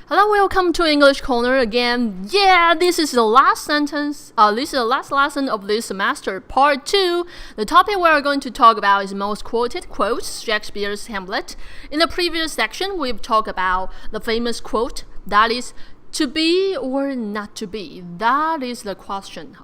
Hello, welcome to English Corner again. Yeah, this is the last sentence. This is the last lesson of this semester, part 2. The topic we are going to talk about is most quoted quotes, Shakespeare's Hamlet. In the previous section, we've talked about the famous quote, that is, to be or not to be. That is the question.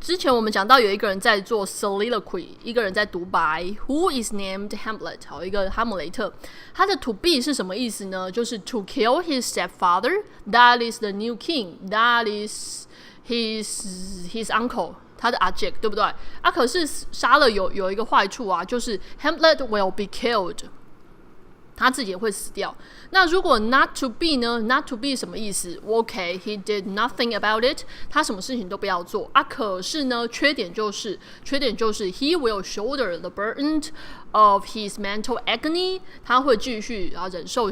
之前我们讲到有一个人在做 soliloquy， 一个人在独白 Who is named Hamlet？ 一个哈姆雷特，他的 to be 是什么意思呢？就是 to kill his stepfather， that is the new king， that is his uncle， 他的阿姐，对不对？可是杀了有一个坏处啊，就是 Hamlet will be killed。他自己也会死掉。那如果 not to be 呢 ？not to be 什么意思 ？OK, he did nothing about it。他什么事情都不要做可是呢，缺点就是 he will shoulder the burden of his mental agony。他会继续忍受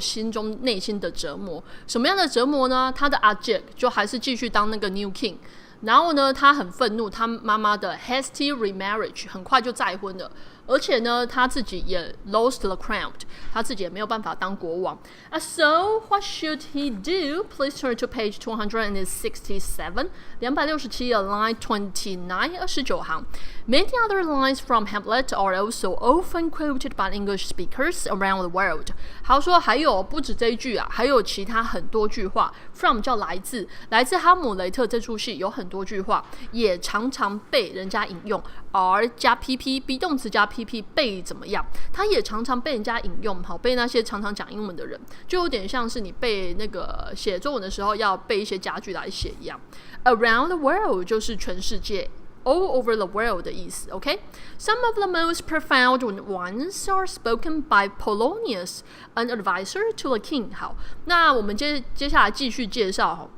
内心的折磨。什么样的折磨呢？他的阿姐就还是继续当那个 new king。然后呢，他很愤怒，他妈妈的 hasty remarriage 很快就再婚了，而且呢，他自己也 lost the crown， 他自己也没有办法当国王。So what should he do? Please turn to page 267, 267 line 29, 29行。Many other lines from Hamlet are also often quoted by English speakers around the world。他说还有不止这一句还有其他很多句话 ，from 叫来自哈姆雷特这出戏有很多句话，也常常被人家引用。R 加 PP，be 动词加 PP， 被怎么样？它也常常被人家引用，被那些常常讲英文的人，就有点像是你背那个写作文的时候要背一些家句来写一样。Around the world 就是全世界。All over the world 的意思 ，OK? Some of the most profound ones are spoken by Polonius, an advisor to the king. 好，那我们接下来继续介绍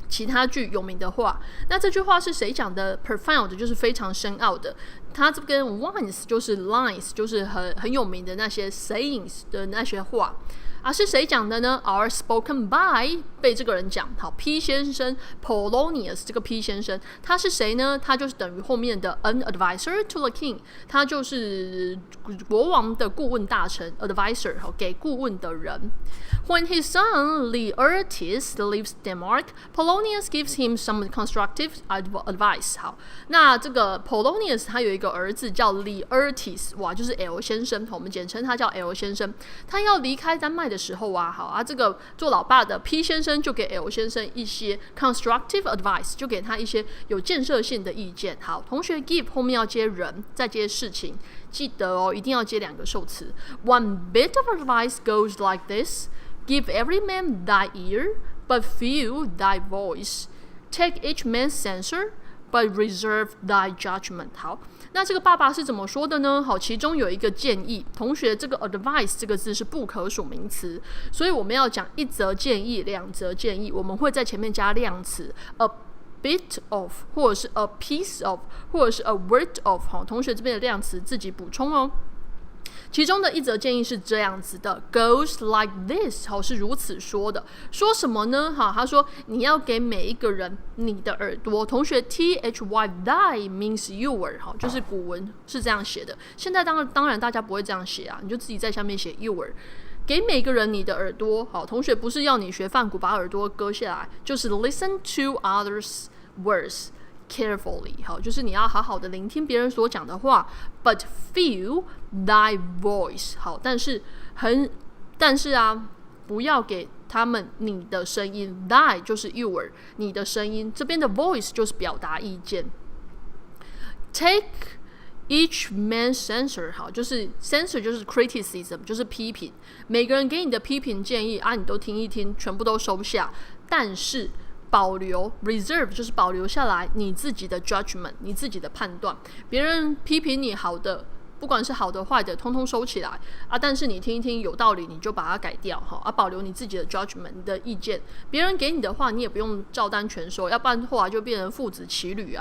其他句有名的话。那这句话是谁讲的 ？Profound 就是非常深奥的。它这跟 ones 就是 lines 就是很有名的那些 sayings 的那些话。是谁讲的呢 ？Are spoken by 被这个人讲。好 ，P 先生 Polonius 这个 P 先生，他是谁呢？他就是等于后面的 an advisor to the king， 他就是国王的顾问大臣 advisor， 给顾问的人。When his son Laertes leaves Denmark, Polonius gives him some constructive advice。好，那这个 Polonius 他有一个儿子叫 Laertes， 哇，就是 L 先生，我们简称他叫 L 先生。他要离开丹麦的时候这个做老爸的 P 先生就给 L 先生一些 constructive advice， 就给他一些有建设性的意见。好，同学 give 后面要接人，再接事情，记得一定要接两个受词。One bit of advice goes like this. Give every man thy ear, but few thy voice. Take each man's censure, but reserve thy judgment. 好，那这个爸爸是怎么说的呢？好，其中有一个建议，同学，这个 advice 这个字是不可数名词，所以我们要讲一则建议、两则建议，我们会在前面加量词 a bit of， 或者是 a piece of， 或者是 a word of。好，同学这边的量词自己补充哦。其中的一则建议是这样子的 goes like this， 好，是如此说的。说什么呢？好，他说你要给每一个人你的耳朵。同学 thy thy means your， 好，就是古文是这样写的。现在当然大家不会这样写你就自己在下面写 your。给每个人你的耳朵。好，同学不是要你学梵谷把耳朵割下来，就是 listen to others' words。Carefully， 好，就是你要好好的聆听别人所讲的话 ，but feel thy voice， 好，但是不要给他们你的声音 ，thy 就是 your， 你的声音，这边的 voice 就是表达意见。Take each man's censure， 好，就是 censure 就是 criticism， 就是批评，每个人给你的批评建议你都听一听，全部都收下，但是保留 reserve 就是保留下来你自己的 judgment， 你自己的判断。别人批评你好的，不管是好的坏的，通通收起来但是你听一听有道理，你就把它改掉保留你自己的 judgment， 你的意见。别人给你的话，你也不用照单全收，要不然后来就变成父子骑驴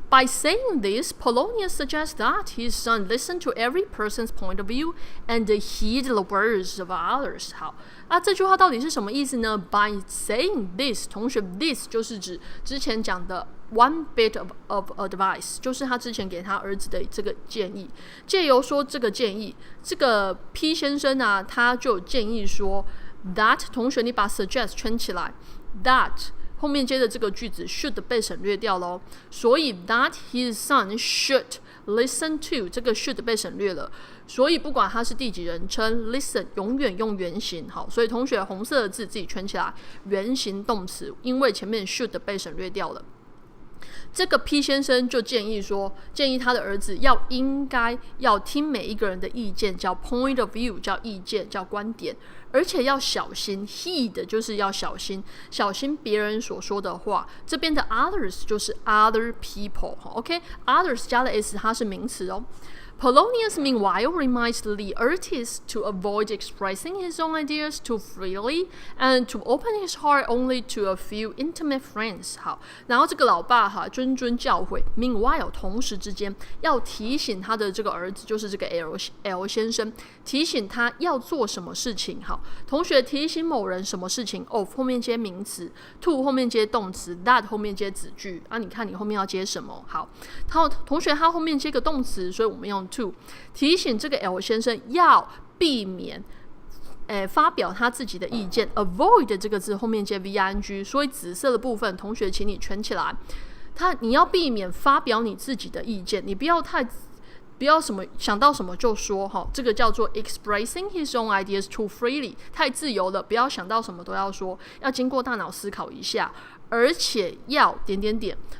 By saying this, Polonius suggests that his son listen to every person's point of view and heed the words of others。好。这句话到底是什么意思呢 ？By saying this， 同学 ，this 就是指之前讲的 one bit of advice， 就是他之前给他儿子的这个建议。借由说这个建议，这个 P 先生他就建议说 That 同学你把 suggest 圈起来 ，that 后面接的这个句子 should 被省略掉咯，所以 that his son should listen to 这个 should 被省略了，所以不管它是第几人称 listen 永远用原形。好，所以同学红色的字自己圈起来，原形动词，因为前面 should 被省略掉了。这个 P 先生就建议他的儿子应该要听每一个人的意见，叫 point of view， 叫意见，叫观点，而且要小心 heed 就是要小心别人所说的话。这边的 others 就是 other people， OK， others 加了 s 它是名词哦。Polonius meanwhile reminds the artist to avoid expressing his own ideas too freely and to open his heart only to a few intimate friends。 好，然后这个老爸谆教诲 meanwhile 同时之间要提醒他的这个儿子，就是这个 L 先生，提醒他要做什么事情。好，同学提醒某人什么事情 of 后面接名词， to 后面接动词， that 后面接子句啊，你看你后面要接什么。好，同学他后面接个动词，所以我们用to 提醒这个 L 先生要避免发表他自己的意见。 avoid 这个字后面接 VING， 所以紫色的部分同学请你圈起来，你要避免发表你自己的意见，你不要想到什么就说，这个叫做 expressing his own ideas too freely， 太自由了，不要想到什么都要说，要经过大脑思考一下，而且要……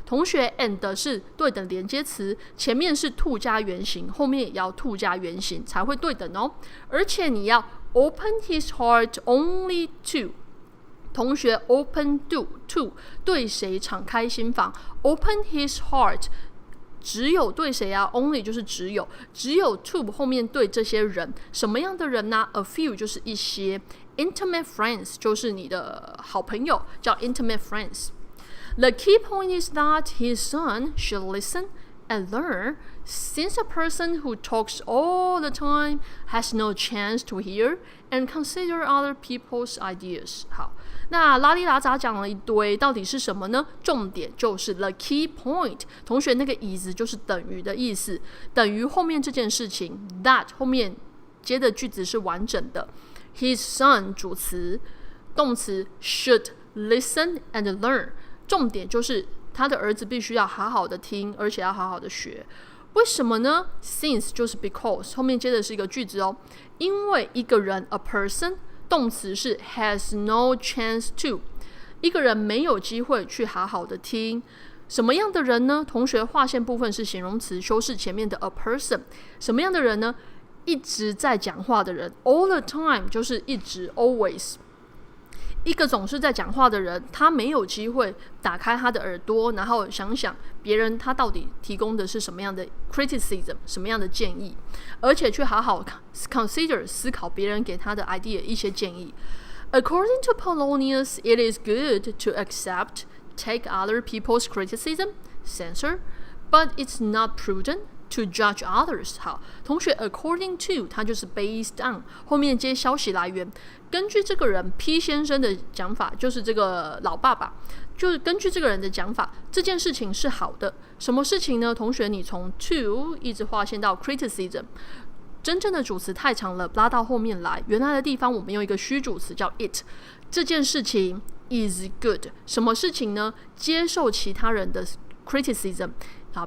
同学 and 是对等连接词，前面是 to 加原形，后面也要 to 加原形才会对等哦。而且你要 open his heart only to， 同学 open to 对谁敞开心房 ，open his heart 只有对谁啊 ？only 就是只有 to 后面对这些人，什么样的人呢 ？a few 就是一些 ，intimate friends 就是你的好朋友，叫 intimate friends。The key point is that his son should listen and learn, since a person who talks all the time has no chance to hear and consider other people's ideas. 好，那拉里拉杂讲了一堆，到底是什么呢？重点就是 the key point。同学，那个is就是等于的意思，等于后面这件事情 that 后面接的句子是完整的。His son 主词，动词 should listen and learn。重点就是他的儿子必须要好好的听，而且要好好的学。为什么呢？ Since 就是 because 后面接的是一个句子哦。因为一个人 a person 动词是 has no chance to， 一个人没有机会去好好的听。什么样的人呢？同学划线部分是形容词，修饰前面的 a person。什么样的人呢？一直在讲话的人 all the time 就是一直 always。一个总是在讲话的人，他没有机会打开他的耳朵，然后想想别人他到底提供的是什么样的 criticism， 什么样的建议，而且去好好 consider 思考别人给他的 idea 一些建议。According to Polonius, it is good to accept, take other people's criticism, censor, but it's not prudent to judge others。 好，同学 according to 它就是 based on 后面接消息来源，根据这个人 P 先生的讲法，就是这个老爸爸，就是根据这个人的讲法，这件事情是好的。什么事情呢？同学，你从 to 一直划线到 criticism， 真正的主词太长了，拉到后面来，原来的地方我们用一个虚主词叫 it。这件事情 is good， 什么事情呢？接受其他人的 criticism。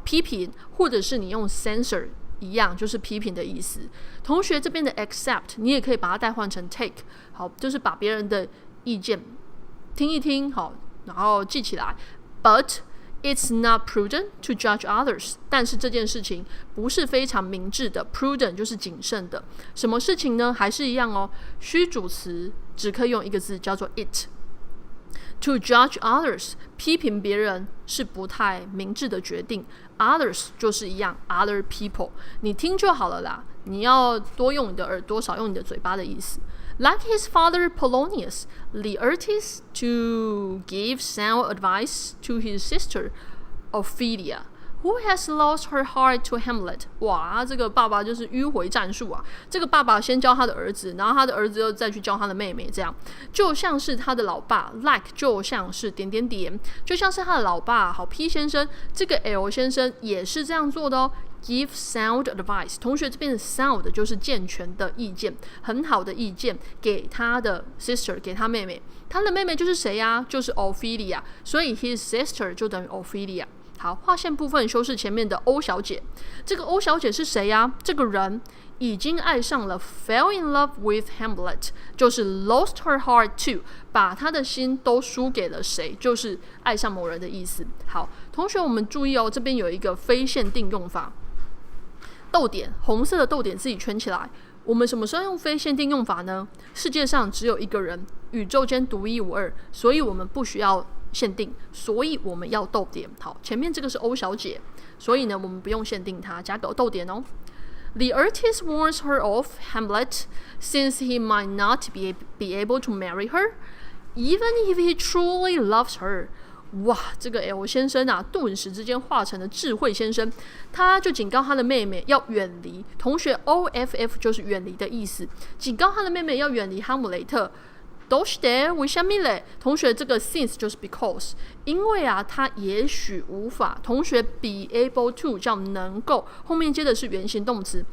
批评，或者是你用 censor 一样，就是批评的意思。同学这边的 accept 你也可以把它代换成 take， 好，就是把别人的意见听一听，好，然后记起来。But it's not prudent to judge others， 但是这件事情不是非常明智的 ，prudent 就是谨慎的。什么事情呢？还是一样哦，虚主词只可以用一个字，叫做 it。To judge others， 批评别人是不太明智的决定。Others 就是一样 ，other people， 你听就好了啦。你要多用你的耳朵，少用你的嘴巴的意思。Like his father Polonius, the artist to give sound advice to his sister Ophelia Who has lost her heart to Hamlet？ 哇，这个爸爸就是迂回战术啊！这个爸爸先教他的儿子，然后他的儿子又再去教他的妹妹，这样就像是他的老爸 ，like 就像是点点点，就像是他的老爸好 P 先生，这个 L 先生也是这样做的哦。Give sound advice， 同学这边的 sound 就是健全的意见，很好的意见给他的 sister， 给他妹妹。他的妹妹就是谁呀？就是 Ophelia， 所以 his sister 就等于 Ophelia。好，划线部分修饰前面的欧小姐。这个欧小姐是谁呀？这个人已经爱上了 fell in love with Hamlet， 就是 lost her heart to， 把她的心都输给了谁？就是爱上某人的意思。好，同学我们注意哦，这边有一个非限定用法，逗点，红色的逗点自己圈起来。我们什么时候用非限定用法呢？世界上只有一个人，宇宙间独一无二，所以我们不需要限定，所以我们要逗点。好，前面这个是欧小姐，所以呢，我们不用限定它，加个逗点哦。The artist warns her of Hamlet, since he might not be able to marry her, even if he truly loves her. 哇，这个 L 先生啊，顿时之间化成了智慧先生，他就警告他的妹妹要远离。同学 ，OFF 就是远离的意思，警告他的妹妹要远离哈姆雷特。都是的，为什么嘞？同学，这个 since 就是 because， 因为啊，他也许无法。同学 be able to 叫能够，后面接的是原形动词。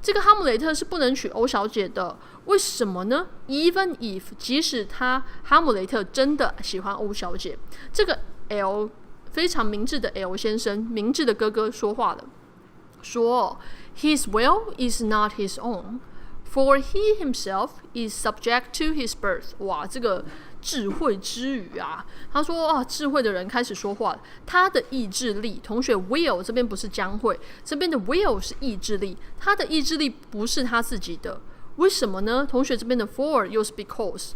这个哈姆雷特是不能娶欧小姐的，为什么呢 ？Even if 即使哈姆雷特真的喜欢欧小姐，这个 L 非常明智的 L 先生，明智的哥哥说话了，说 His will is not his own。For he himself is subject to his birth。 哇，这个智慧之语啊！他说啊，智慧的人开始说话了。他的意志力，同学 will 这边不是将会，这边的 will 是意志力。他的意志力不是他自己的，为什么呢？同学这边的 for 又是 because，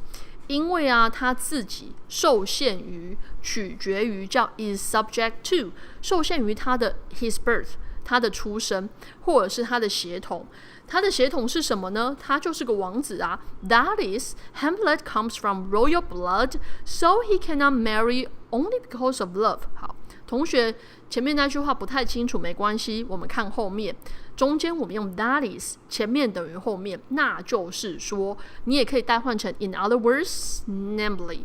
因为啊，他自己受限于、取决于，叫 is subject to， 受限于他的 his birth。他的出生，或者是他的血统，他的血统是什么呢？他就是个王子啊。That is, Hamlet comes from royal blood, so he cannot marry only because of love. 好，同学前面那句话不太清楚，没关系，我们看后面。中间我们用 that is， 前面等于后面，那就是说，你也可以代换成 in other words, namely。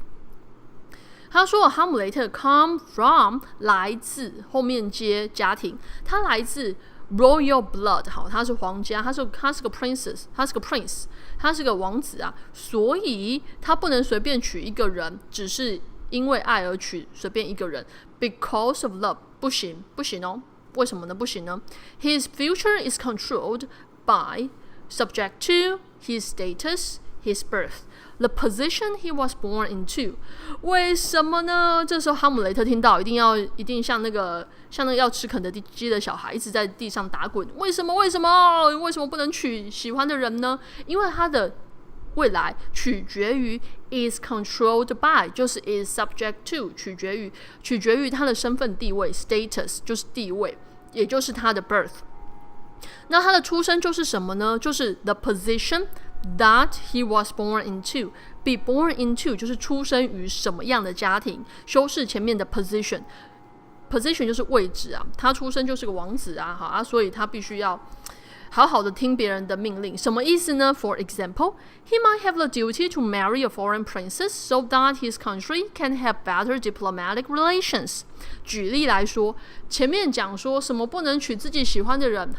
他说哈姆雷特 come from 来自，后面接家庭，他来自 royal blood。 好，他是皇家，他是个 princess， 他是个 prince， 他是个王子啊，所以他不能随便娶一个人，只是因为爱而娶随便一个人 because of love， 不行哦。为什么呢？不行呢？ His future is controlled by subject to his status, his birth.The position he was born into， 为什么呢？这时候哈姆雷特听到，一定像那个要吃肯德基的小孩，一直在地上打滚。为什么不能娶喜欢的人呢？因为他的未来取决于 is controlled by， 就是 is subject to， 取决于他的身份地位 status 就是地位，也就是他的 birth。那他的出生就是什么呢？就是 the position。That he was born into， be born into 就是出生于什么样的家庭，修饰前面的 position 就是位置啊，他出生就是个王子啊，好啊，所以他必须要好好的听别人的命令，什么意思呢 ？For example, he might have the duty to marry a foreign princess so that his country can have better diplomatic relations。举例来说，前面讲说什么不能娶自己喜欢的人。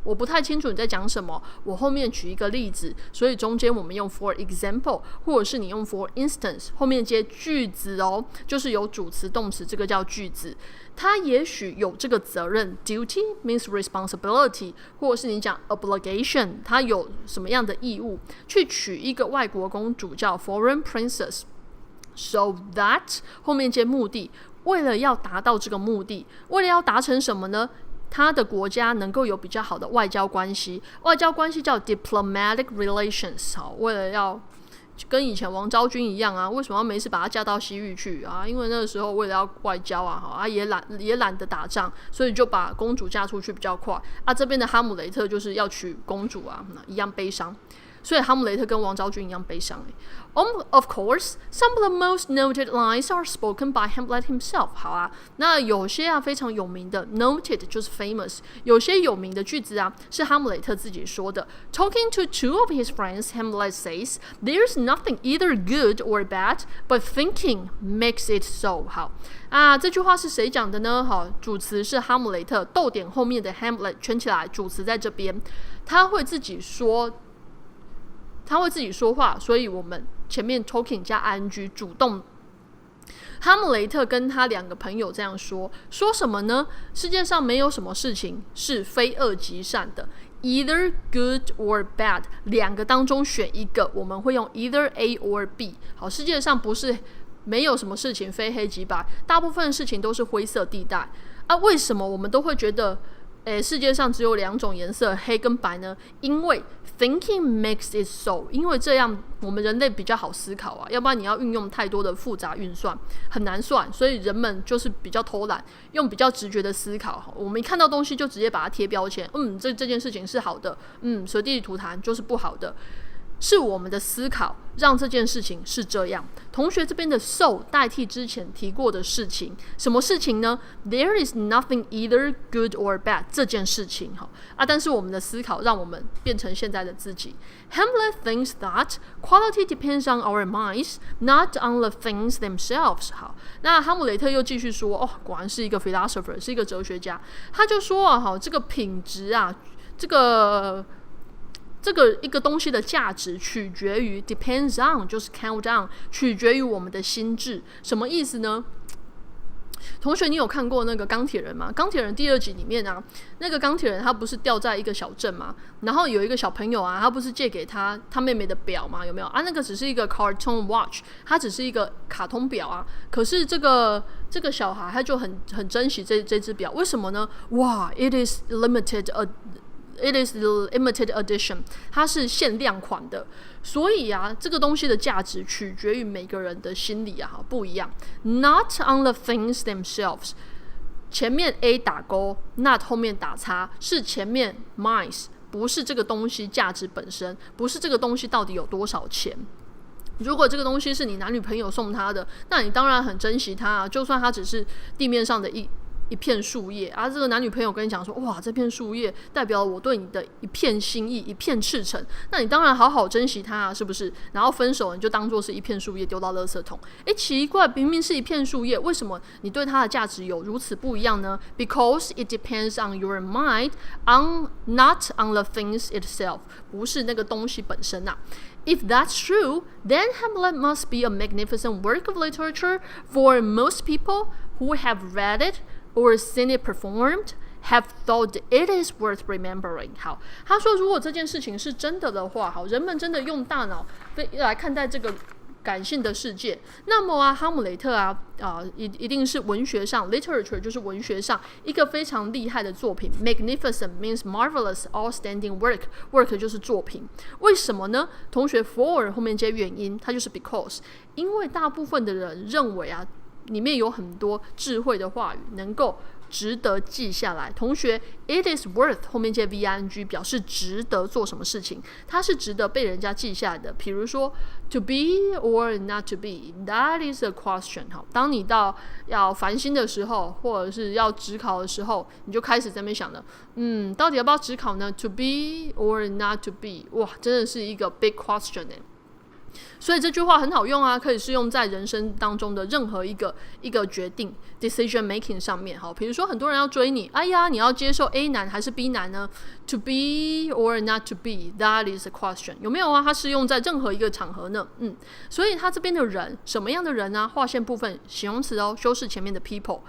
我不太清楚你在讲什么，我后面举一个例子，所以中间我们用 for example， 或者是你用 for instance， 后面接句子哦，就是有主词动词，这个叫句子。他也许有这个责任 ，duty means responsibility， 或者是你讲 obligation， 他有什么样的义务去娶一个外国公主叫 foreign princess，so that 后面接目的，为了要达到这个目的，为了要达成什么呢？他的国家能够有比较好的外交关系，外交关系叫 diplomatic relations。 好，为了要跟以前王昭君一样啊，为什么要没事把她嫁到西域去啊？因为那个时候为了要外交啊，好啊也懒得打仗，所以就把公主嫁出去比较快啊。这边的哈姆雷特就是要娶公主啊，一样悲伤。所以哈姆雷特跟王昭君一样悲伤。Of course, some of the most noted lines are spoken by Hamlet himself. 好啊，那有些非常有名的 noted 就是 famous， 有些有名的句子是哈姆雷特自己说的。Talking to two of his friends, Hamlet says, "There's nothing either good or bad, but thinking makes it so." 好这句话是谁讲的呢？好，主词是哈姆雷特，逗点后面的 Hamlet 圈起来，主词在这边，他会自己说话，所以我们前面 talking 加 ing 主动。哈姆雷特跟他2个朋友这样说什么呢？世界上没有什么事情是非恶即善的， either good or bad， 2个当中选一个，我们会用 either A or B。 好，世界上不是没有什么事情非黑即白，大部分的事情都是灰色地带为什么我们都会觉得世界上只有2种颜色，黑跟白呢？因为 thinking makes it so， 因为这样我们人类比较好思考要不然你要运用太多的复杂运算很难算，所以人们就是比较偷懒，用比较直觉的思考。我们一看到东西就直接把它贴标签，这件事情是好的，随地吐痰就是不好的。是我们的思考让这件事情是这样。同学这边的 so 代替之前提过的事情，什么事情呢？ There is nothing either good or bad 这件事情但是我们的思考让我们变成现在的自己。 Hamlet thinks that quality depends on our minds, not on the things themselves。 好，那哈姆雷特又继续说果然是一个 philosopher， 是一个哲学家。他就说这个品质这个一个东西的价值取决于 depends on 就是 count on， 取决于我们的心智。什么意思呢？同学，你有看过那个钢铁人吗？钢铁人第2集里面那个钢铁人他不是掉在一个小镇吗？然后有一个小朋友他不是借给他妹妹的表吗？有没有那个只是一个 cartoon watch， 它只是一个卡通表可是这个小孩他就很珍惜这只表，为什么呢？哇 ，it is limited edition， 它是限量款的，所以这个东西的价值取决于每个人的心理不一样。Not on the things themselves， 前面 A 打勾 ，not 后面打叉，是前面 minds， 不是这个东西价值本身，不是这个东西到底有多少钱。如果这个东西是你男女朋友送他的，那你当然很珍惜它就算它只是地面上的一片树叶这个男女朋友跟你讲说，哇，这片树叶代表我对你的一片心意，一片赤诚，那你当然好好珍惜它是不是？然后分手你就当作是一片树叶丢到垃圾桶。奇怪，明明是一片树叶，为什么你对它的价值有如此不一样呢？ Because it depends on your mind, not on the things itself， 不是那个东西本身If that's true, then Hamlet must be a magnificent work of literature for most people who have read it or seen it performed, have thought it is worth remembering。 好，他说如果这件事情是真的话，人们真的用大脑来看待这个感性的世界，那么哈姆雷特一定是文学上 literature 就是文学上一个非常厉害的作品。 Magnificent means marvelous, outstanding work 就是作品。为什么呢？同学 for 后面接原因，它就是 because， 因为大部分的人认为里面有很多智慧的话语能够值得记下来。同学 it is worth 后面接 VING 表示值得做什么事情，它是值得被人家记下来的。比如说 to be or not to be, that is a question。 好，当你到要烦心的时候或者是要指考的时候，你就开始在那边想了到底要不要指考呢？ to be or not to be， 哇，真的是一个 big question所以这句话很好用可以适用在人生当中的任何一个决定 decision making 上面。好，比如说很多人要追你，你要接受 A 男还是 B 男呢？ To be or not to be, that is a question。 有没有它适用在任何一个场合呢？所以他这边的人什么样的人呢？划线部分形容词修饰前面的 people，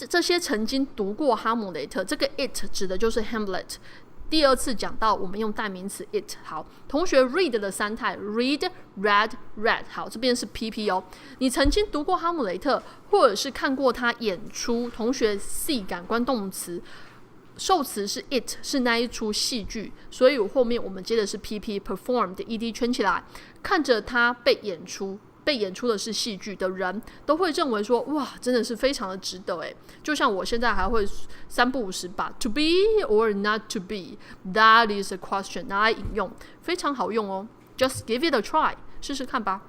这些曾经读过哈姆雷特，这个 it 指的就是 Hamlet。第2次讲到我们用代名词 it。 好，同学 read 的3态 read, read, read。 好，这边是 PP 你曾经读过哈姆雷特或者是看过他演出，同学 see 感官动词，受词是 it， 是那一出戏剧，所以后面我们接的是 PP performed， ED 圈起来，看着他被演出被演出的是戏剧的人，都会认为说，哇，真的是非常的值得诶。就像我现在还会3不5时把 to be or not to be that is a question 拿来引用，非常好用哦。Just give it a try， 试试看吧。